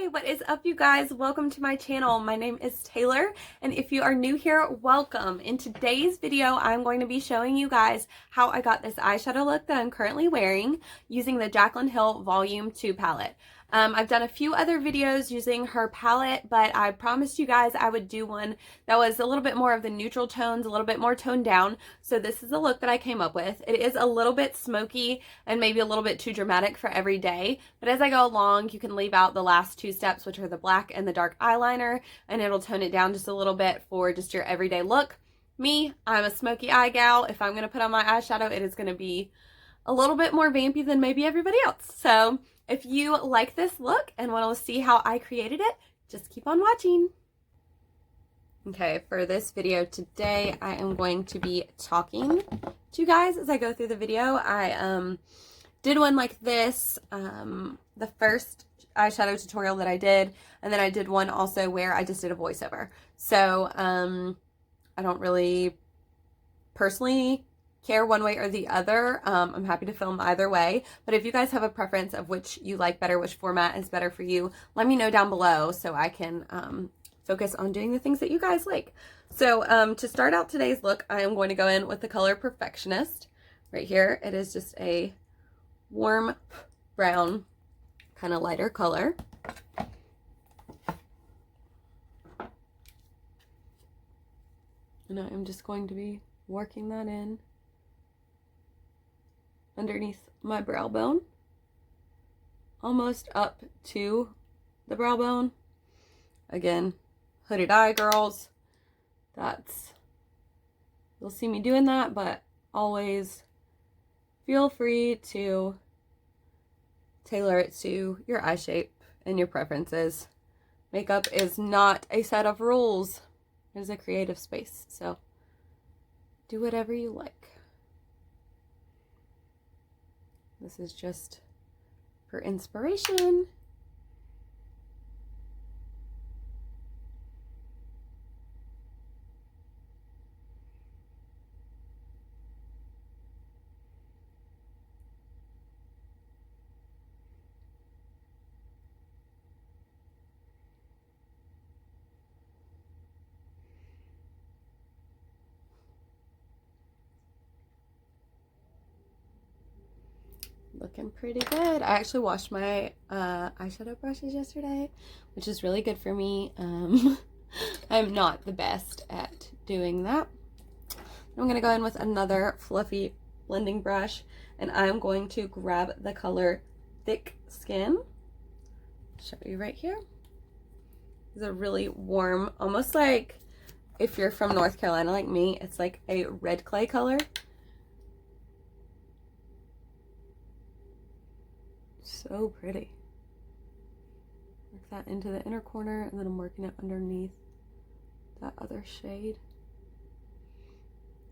Hey, what is up, you guys? Welcome to my channel. My name is Taylor, and if you are new here, welcome. In today's video, I'm going to be showing you guys how I got this eyeshadow look that I'm currently wearing using the Jaclyn Hill Volume 2 palette. I've done a few other videos using her palette, but I promised you guys I would do one that was a little bit more of the neutral tones, a little bit more toned down. So this is the look that I came up with. It is a little bit smoky and maybe a little bit too dramatic for every day, but as I go along, you can leave out the last two steps, which are the black and the dark eyeliner, and it'll tone it down just a little bit for just your everyday look. Me, I'm a smoky eye gal. If I'm going to put on my eyeshadow, it is going to be a little bit more vampy than maybe everybody else. So if you like this look and want to see how I created it, just keep on watching. Okay, for this video today, I am going to be talking to you guys as I go through the video. I did one like this, the first eyeshadow tutorial that I did, and then I did one also where I just did a voiceover. So I don't really personally care one way or the other. I'm happy to film either way, but if you guys have a preference of which you like better, which format is better for you, let me know down below so I can focus on doing the things that you guys like. So to start out today's look, I am going to go in with the color Perfectionist. Right here, it is just a warm brown, kind of lighter color. And I am just going to be working that in underneath my brow bone, almost up to the brow bone. Again, hooded eye girls, you'll see me doing that, but always feel free to tailor it to your eye shape and your preferences. Makeup is not a set of rules. It is a creative space, so do whatever you like. This is just for inspiration. Looking pretty good. I actually washed my eyeshadow brushes yesterday, which is really good for me. I'm not the best at doing that. I'm going to go in with another fluffy blending brush, and I'm going to grab the color Thick Skin. Show you right here. It's a really warm, almost like if you're from North Carolina like me, it's like a red clay color. So pretty. Work that into the inner corner, and then I'm working it underneath that other shade.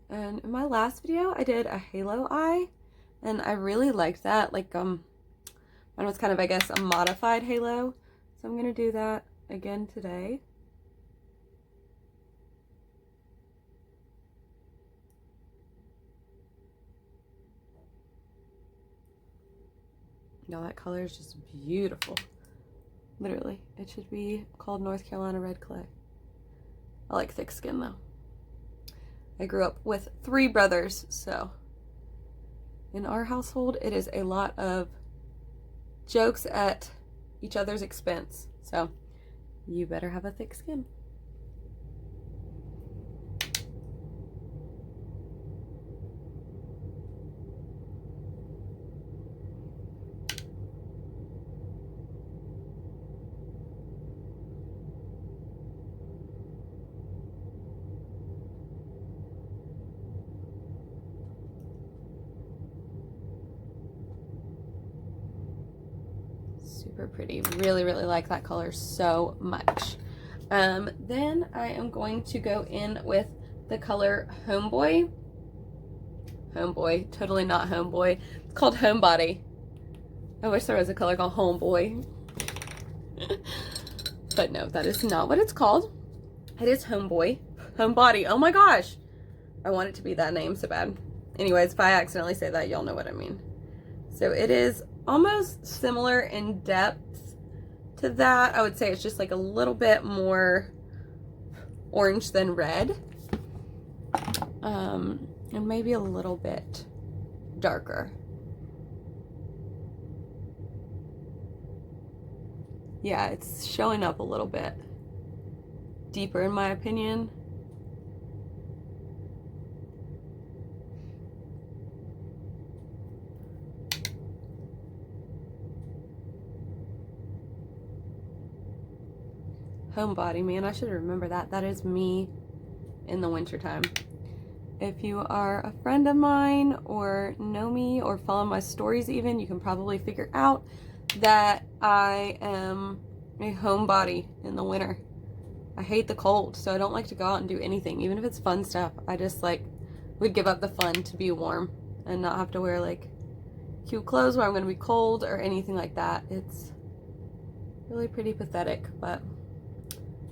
And in my last video, I did a halo eye, and I really liked that. Like, mine was kind of, I guess, a modified halo. So I'm gonna do that again today. No, that color is just beautiful. Literally, it should be called North Carolina Red Clay. I like thick skin though. I grew up with 3 brothers, so in our household, it is a lot of jokes at each other's expense. So you better have a thick skin. Super pretty. Really, really like that color so much. Then I am going to go in with the color Homeboy. Homeboy, totally not Homeboy. It's called Homebody. I wish there was a color called Homeboy. But no, that is not what it's called. It is Homeboy. Homebody. Oh my gosh. I want it to be that name so bad. Anyways, if I accidentally say that, y'all know what I mean. So it is almost similar in depth to that. I would say it's just like a little bit more orange than red. And maybe a little bit darker. Yeah, it's showing up a little bit deeper in my opinion. Homebody, man, I should remember that. That is me in the wintertime. If you are a friend of mine or know me or follow my stories even, you can probably figure out that I am a homebody in the winter. I hate the cold, so I don't like to go out and do anything, even if it's fun stuff. I just like would give up the fun to be warm and not have to wear like cute clothes where I'm going to be cold or anything like that. It's really pretty pathetic, but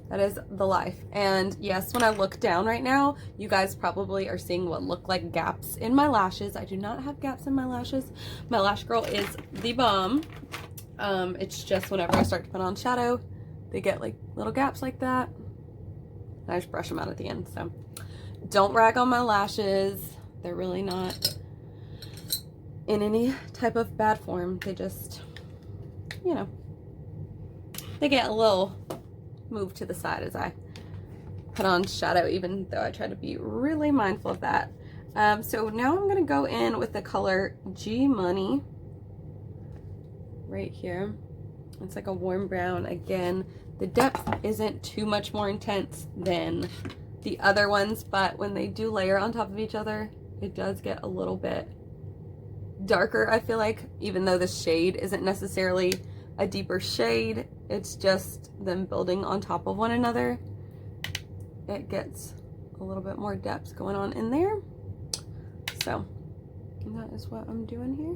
that is the life. And yes, when I look down right now, you guys probably are seeing what look like gaps in my lashes. I do not have gaps in my lashes. My lash girl is the bomb. It's just whenever I start to put on shadow, they get like little gaps like that. And I just brush them out at the end. So don't rag on my lashes. They're really not in any type of bad form. They just, you know, they get a little moved to the side as I put on shadow, even though I try to be really mindful of that. So now I'm going to go in with the color G Money right here. It's like a warm brown. Again, the depth isn't too much more intense than the other ones, but when they do layer on top of each other, it does get a little bit darker, I feel like, even though the shade isn't necessarily a deeper shade. It's just them building on top of one another. It gets a little bit more depth going on in there. So that is what I'm doing here.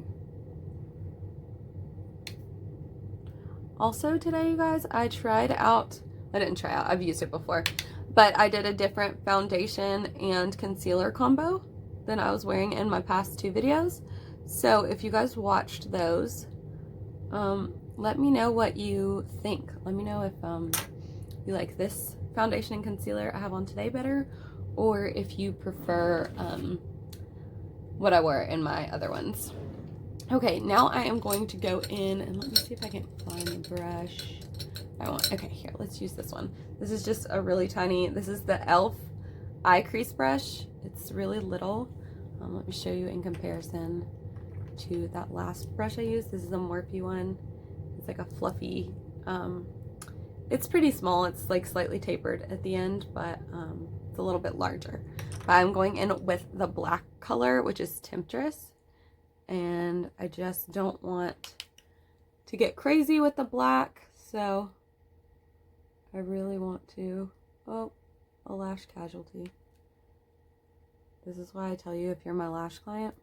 Also today, you guys, I didn't try out, I've used it before, but I did a different foundation and concealer combo than I was wearing in my past 2 videos. So if you guys watched those, let me know what you think. Let me know if you like this foundation and concealer I have on today better, or if you prefer what I wore in my other ones. Okay, now I am going to go in and let me see if I can find the brush I want. Okay, here, let's use this one. This is just a really tiny, this is the e.l.f. eye crease brush. It's really little. Let me show you in comparison to that last brush I used. This is a Morphe one. It's like a fluffy, it's pretty small. It's like slightly tapered at the end, but it's a little bit larger. But I'm going in with the black color, which is Temptress, and I just don't want to get crazy with the black, so I really want to, oh, a lash casualty. This is why I tell you, if you're my lash client,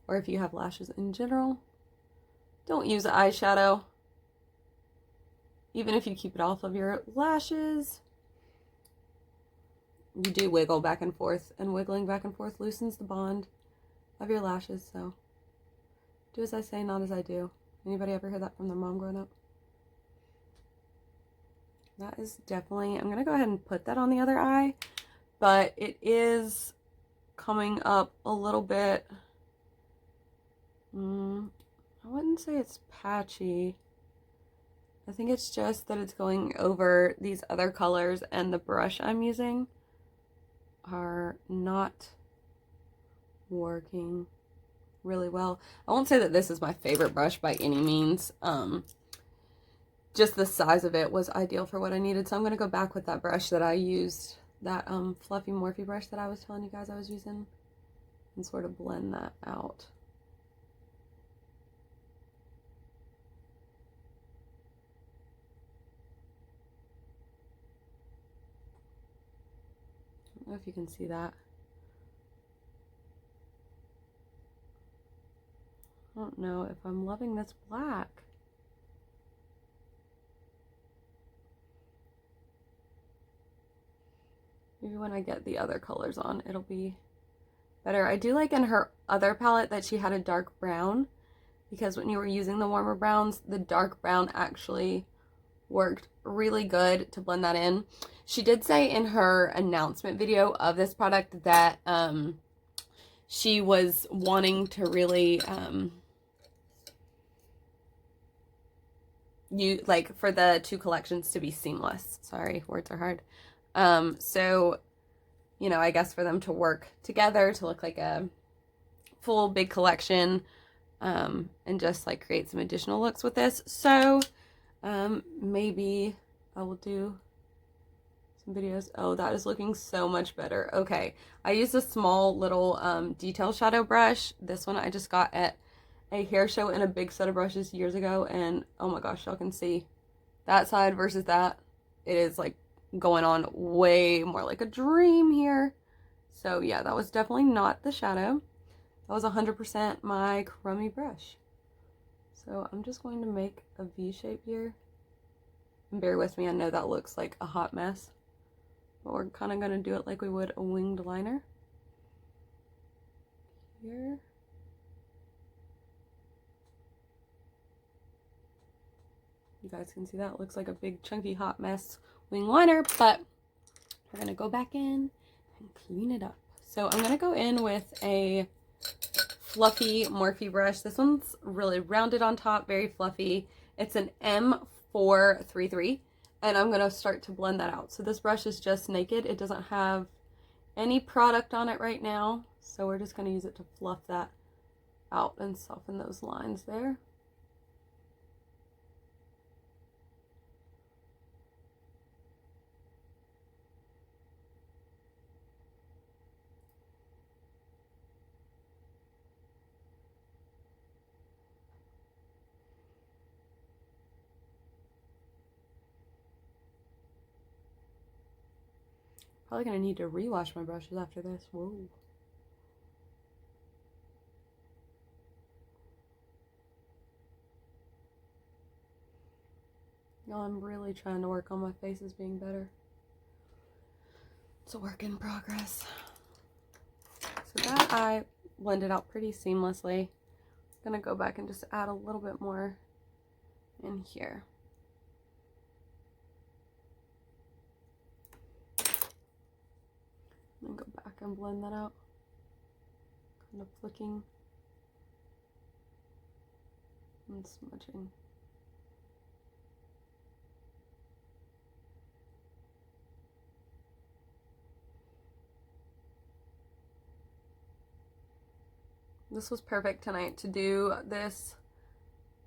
or if you have lashes in general, don't use eyeshadow. Even if you keep it off of your lashes, you do wiggle back and forth, and wiggling back and forth loosens the bond of your lashes. So do as I say, not as I do. Anybody ever heard that from their mom growing up? That is definitely, I'm gonna go ahead and put that on the other eye, but it is coming up a little bit, I wouldn't say it's patchy. I think it's just that it's going over these other colors, and the brush I'm using are not working really well. I won't say that this is my favorite brush by any means. Just the size of it was ideal for what I needed. So I'm going to go back with that brush that I used, that fluffy Morphe brush that I was telling you guys I was using, and sort of blend that out. I don't know if you can see that. I don't know if I'm loving this black. Maybe when I get the other colors on, it'll be better. I do like in her other palette that she had a dark brown, because when you were using the warmer browns, the dark brown actually worked really good to blend that in. She did say in her announcement video of this product that she was wanting to really like for the two collections to be seamless. Sorry, words are hard. So, you know, I guess for them to work together to look like a full big collection, and just like create some additional looks with this. So, maybe I will do some videos. Oh, that is looking so much better. Okay, I used a small little detail shadow brush. This one I just got at a hair show in a big set of brushes years ago, and oh my gosh, y'all can see that side versus that. It is like going on way more like a dream here. So yeah, that was definitely not the shadow. That was 100% my crummy brush. So I'm just going to make a V shape here. And bear with me, I know that looks like a hot mess, but we're kind of going to do it like we would a winged liner. Here. You guys can see that. It looks like a big chunky hot mess wing liner, but we're going to go back in and clean it up. So I'm going to go in with a fluffy Morphe brush. This one's really rounded on top, very fluffy. It's an M433, and I'm going to start to blend that out. So this brush is just naked. It doesn't have any product on it right now, so we're just going to use it to fluff that out and soften those lines there. Probably gonna need to rewash my brushes after this. Whoa. Y'all, I'm really trying to work on my faces being better. It's a work in progress. So that I blended out pretty seamlessly. I'm gonna go back and just add a little bit more in here. And go back and blend that out. Kind of flicking and smudging. This was perfect tonight to do this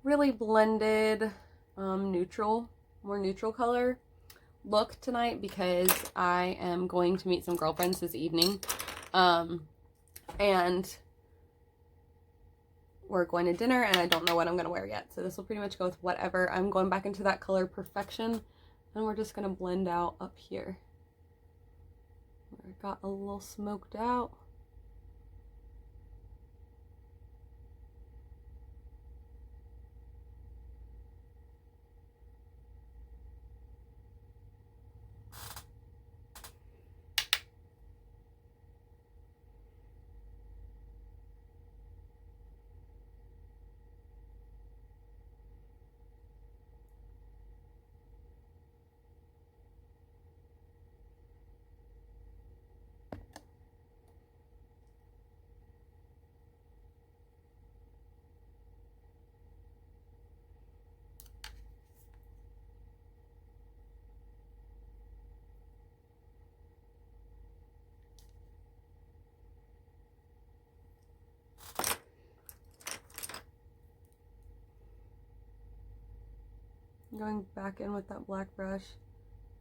really blended, more neutral color look tonight, because I am going to meet some girlfriends this evening, and we're going to dinner, and I don't know what I'm going to wear yet, so this will pretty much go with whatever. I'm going back into that color Perfection, and we're just going to blend out up here where it got a little smoked out. Going back in with that black brush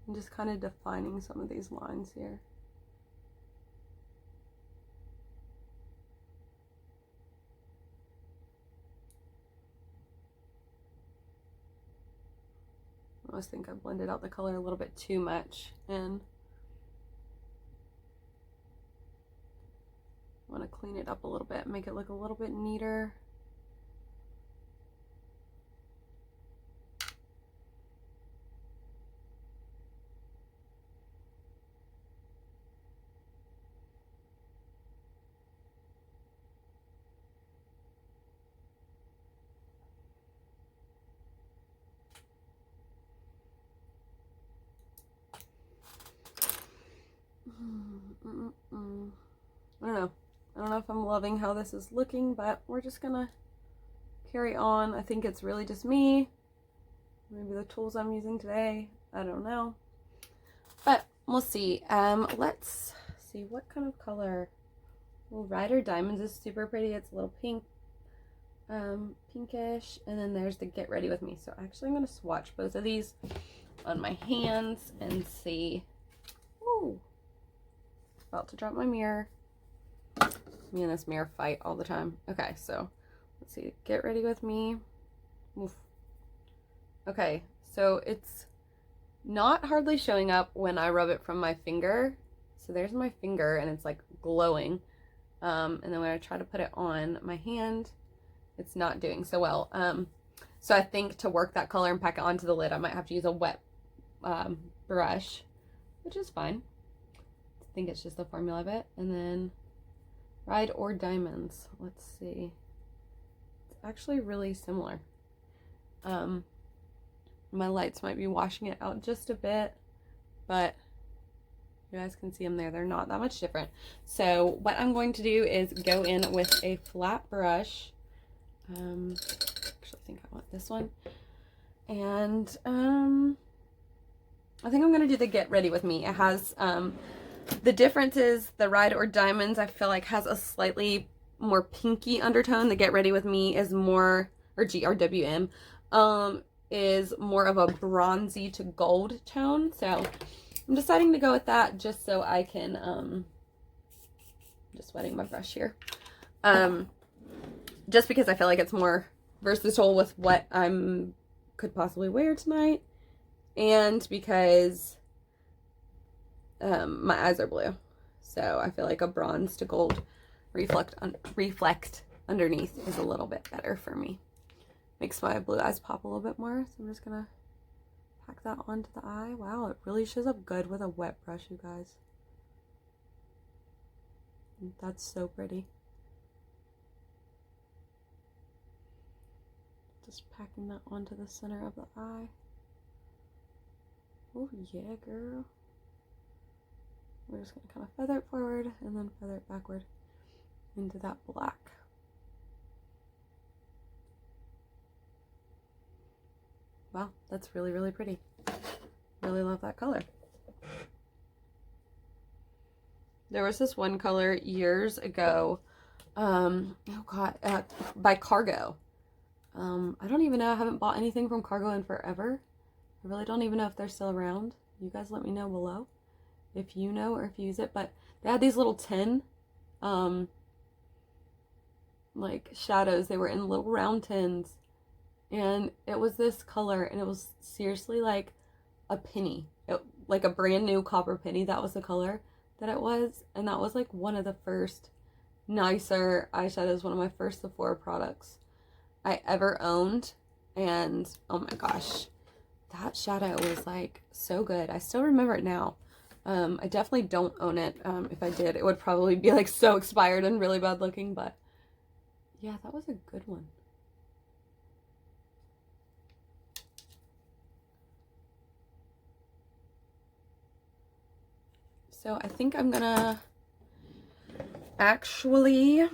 and just kind of defining some of these lines here. I almost think I blended out the color a little bit too much, and I want to clean it up a little bit, make it look a little bit neater. I don't know. I don't know if I'm loving how this is looking, but we're just gonna carry on. I think it's really just me. Maybe the tools I'm using today. I don't know. But we'll see. Let's see what kind of color. Well, Rider Diamonds is super pretty. It's a little pink, pinkish. And then there's the Get Ready With Me. So actually I'm gonna swatch both of these on my hands and see. Ooh. About to drop my mirror. Me and this mirror fight all the time. Okay, so let's see. Get Ready With Me. Oof. Okay, so it's not hardly showing up when I rub it from my finger. So there's my finger and it's like glowing. And then when I try to put it on my hand, it's not doing so well. So I think to work that color and pack it onto the lid, I might have to use a wet brush, which is fine. I think it's just the formula of it. And then Ride or Diamonds. Let's see. It's actually really similar. My lights might be washing it out just a bit, but you guys can see them there. They're not that much different. So what I'm going to do is go in with a flat brush. Actually, I think I want this one. And I think I'm going to do the Get Ready With Me. It has, the difference is the Ride or Diamonds, I feel like has a slightly more pinky undertone. The Get Ready With Me is more, or GRWM, is more of a bronzy to gold tone. So I'm deciding to go with that just so I can, just wetting my brush here. Just because I feel like it's more versatile with what could possibly wear tonight. And because my eyes are blue. So I feel like a bronze to gold reflect underneath is a little bit better for me. Makes my blue eyes pop a little bit more. So I'm just gonna pack that onto the eye. Wow, it really shows up good with a wet brush, you guys. That's so pretty. Just packing that onto the center of the eye. Oh yeah, girl. We're just gonna kind of feather it forward and then feather it backward into that black. Wow, that's really, really pretty. Really love that color. There was this one color years ago, oh god, by Cargo. I don't even know, I haven't bought anything from Cargo in forever. I really don't even know if they're still around. You guys let me know below if you know or if you use it, but they had these little tin, like shadows. They were in little round tins. And it was this color, and it was seriously like a penny. Like a brand new copper penny. That was the color that it was. And that was like one of the first nicer eyeshadows, one of my first Sephora products I ever owned. And oh my gosh, that shadow was like so good. I still remember it now. I definitely don't own it. If I did, it would probably be like so expired and really bad looking. But yeah, that was a good one. So I think I'm gonna actually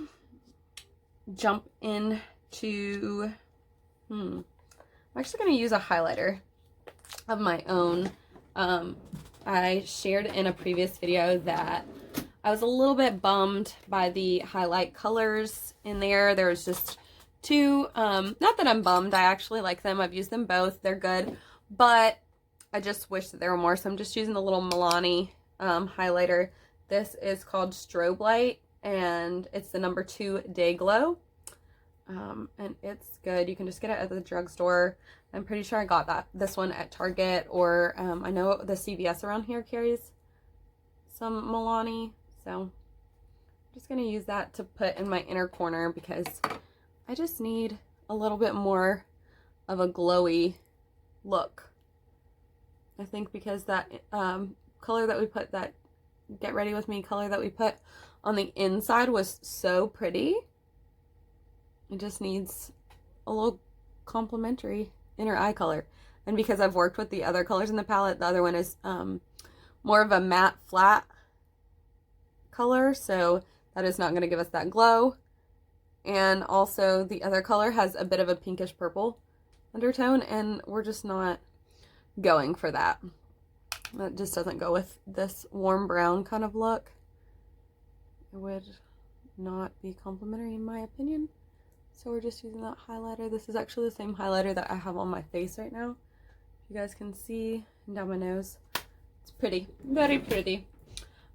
jump into, I'm actually gonna use a highlighter of my own. I shared in a previous video that I was a little bit bummed by the highlight colors in there. There was just two, not that I'm bummed, I actually like them. I've used them both, they're good, but I just wish that there were more. So I'm just using the little Milani highlighter. This is called Strobe Light, and it's the number 2 Day Glow, and it's good. You can just get it at the drugstore. I'm pretty sure I got this one at Target, or I know the CVS around here carries some Milani, so I'm just gonna use that to put in my inner corner because I just need a little bit more of a glowy look. I think because that color that we put, that Get Ready With Me color that we put on the inside was so pretty. It just needs a little complementary inner eye color. And because I've worked with the other colors in the palette, the other one is more of a matte flat color, so that is not going to give us that glow. And also the other color has a bit of a pinkish purple undertone, and we're just not going for that. That just doesn't go with this warm brown kind of look. It would not be complimentary in my opinion. So we're just using that highlighter. This is actually the same highlighter that I have on my face right now. You guys can see down my nose. It's pretty, very pretty.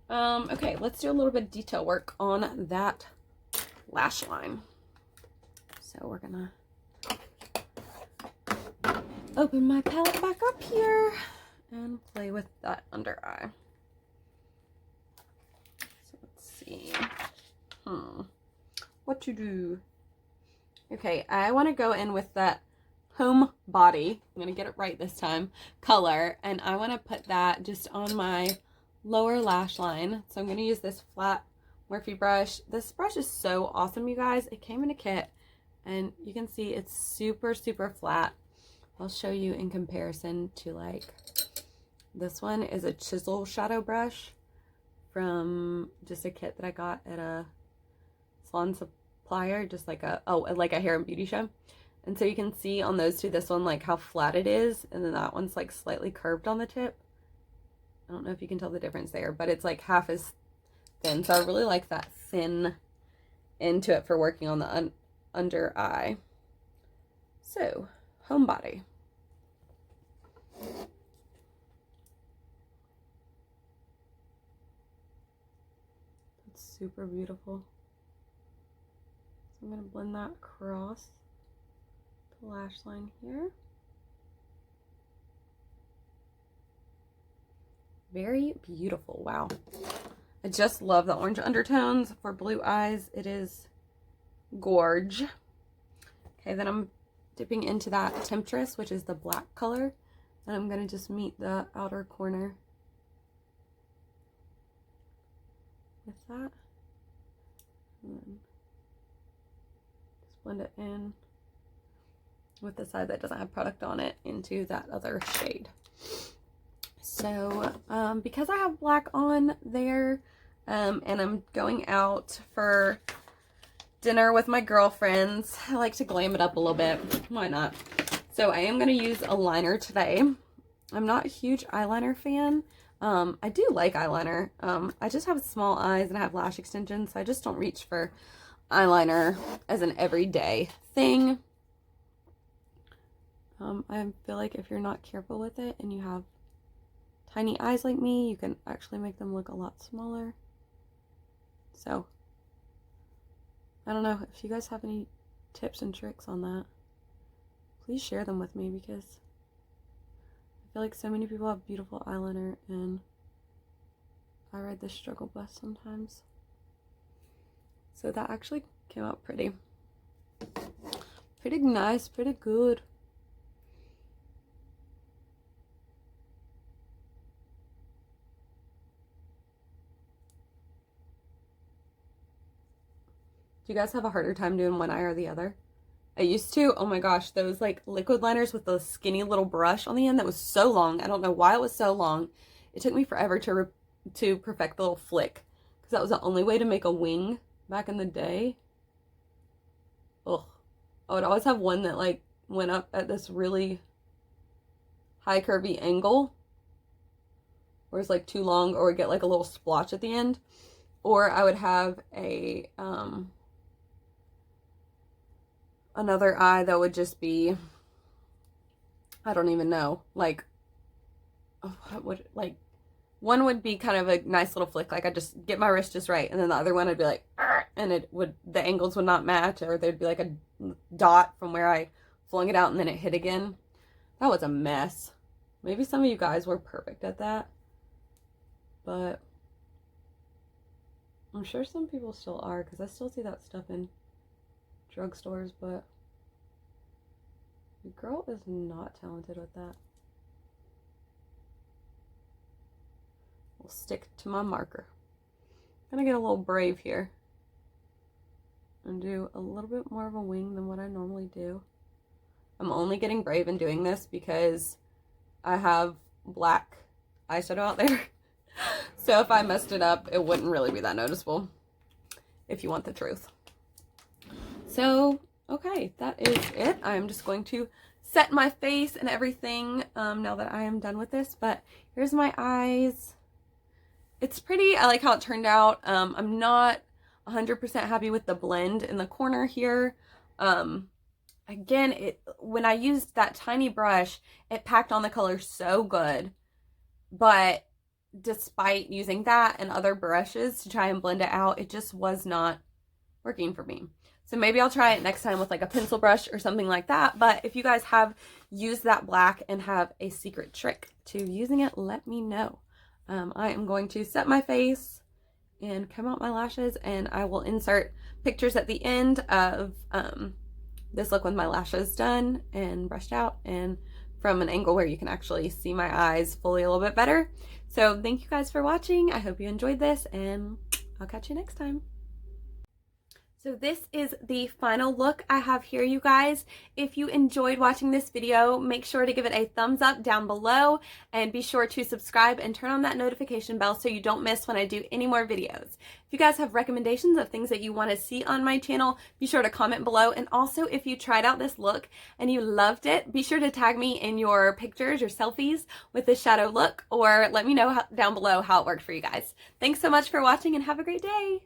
Okay, let's do a little bit of detail work on that lash line. So we're gonna open my palette back up here and play with that under eye. So let's see. What to do? Okay, I want to go in with that Home Body, I'm going to get it right this time, color, and I want to put that just on my lower lash line. So I'm going to use this flat Morphe brush. This brush is so awesome, you guys. It came in a kit, and you can see it's super, super flat. I'll show you in comparison to, like, this one is a chisel shadow brush from just a kit that I got at a salon supplier, just like like a hair and beauty show. And so you can see on those two, this one, like how flat it is, and then that one's like slightly curved on the tip. I don't know if you can tell the difference there, but it's like half as thin. So I really like that thin end to it for working on the under eye. So, Home Body. That's super beautiful. So I'm going to blend that across the lash line here. Very beautiful. Wow. I just love the orange undertones for blue eyes. It is gorge. Okay, then I'm dipping into that Temptress, which is the black color, and I'm going to just meet the outer corner with that. And then just blend it in with the side that doesn't have product on it into that other shade. So because I have black on there, and I'm going out for dinner with my girlfriends, I like to glam it up a little bit. Why not? So I am going to use a liner today. I'm not a huge eyeliner fan. I do like eyeliner. I just have small eyes and I have lash extensions, so I just don't reach for eyeliner as an everyday thing. I feel like if you're not careful with it and you have tiny eyes like me, you can actually make them look a lot smaller. So, I don't know if you guys have any tips and tricks on that. Please share them with me, because I feel like so many people have beautiful eyeliner and I ride the struggle bus sometimes. So that actually came out pretty nice, pretty good. Do you guys have a harder time doing one eye or the other? I used to. Oh my gosh, those like liquid liners with the skinny little brush on the end that was so long. I don't know why it was so long. It took me forever to perfect the little flick, because that was the only way to make a wing back in the day. Ugh. I would always have one that like went up at this really high curvy angle, or it's like too long, or would get like a little splotch at the end. Or I would have a another eye that would just be, I don't even know, like, what would, like, one would be kind of a nice little flick, like I just get my wrist just right, and then the other one I'd be like, and it would, the angles would not match, or there'd be like a dot from where I flung it out and then it hit again. That was a mess. Maybe some of you guys were perfect at that, but I'm sure some people still are, because I still see that stuff in drugstores, but the girl is not talented with that. We'll stick to my marker. I'm gonna get a little brave here and do a little bit more of a wing than what I normally do. I'm only getting brave in doing this because I have black eyeshadow out there. So if I messed it up, it wouldn't really be that noticeable, if you want the truth. So, okay, that is it. I'm just going to set my face and everything now that I am done with this. But here's my eyes. It's pretty. I like how it turned out. I'm not 100% happy with the blend in the corner here. Again, when I used that tiny brush, it packed on the color so good. But despite using that and other brushes to try and blend it out, it just was not working for me. So maybe I'll try it next time with like a pencil brush or something like that. But if you guys have used that black and have a secret trick to using it, let me know. I am going to set my face and comb out my lashes, and I will insert pictures at the end of this look with my lashes done and brushed out and from an angle where you can actually see my eyes fully a little bit better. So thank you guys for watching. I hope you enjoyed this, and I'll catch you next time. So this is the final look I have here, you guys. If you enjoyed watching this video, make sure to give it a thumbs up down below, and be sure to subscribe and turn on that notification bell so you don't miss when I do any more videos. If you guys have recommendations of things that you want to see on my channel, be sure to comment below. And also, if you tried out this look and you loved it, be sure to tag me in your pictures, your selfies with this shadow look, or let me know down below how it worked for you guys. Thanks so much for watching, and have a great day.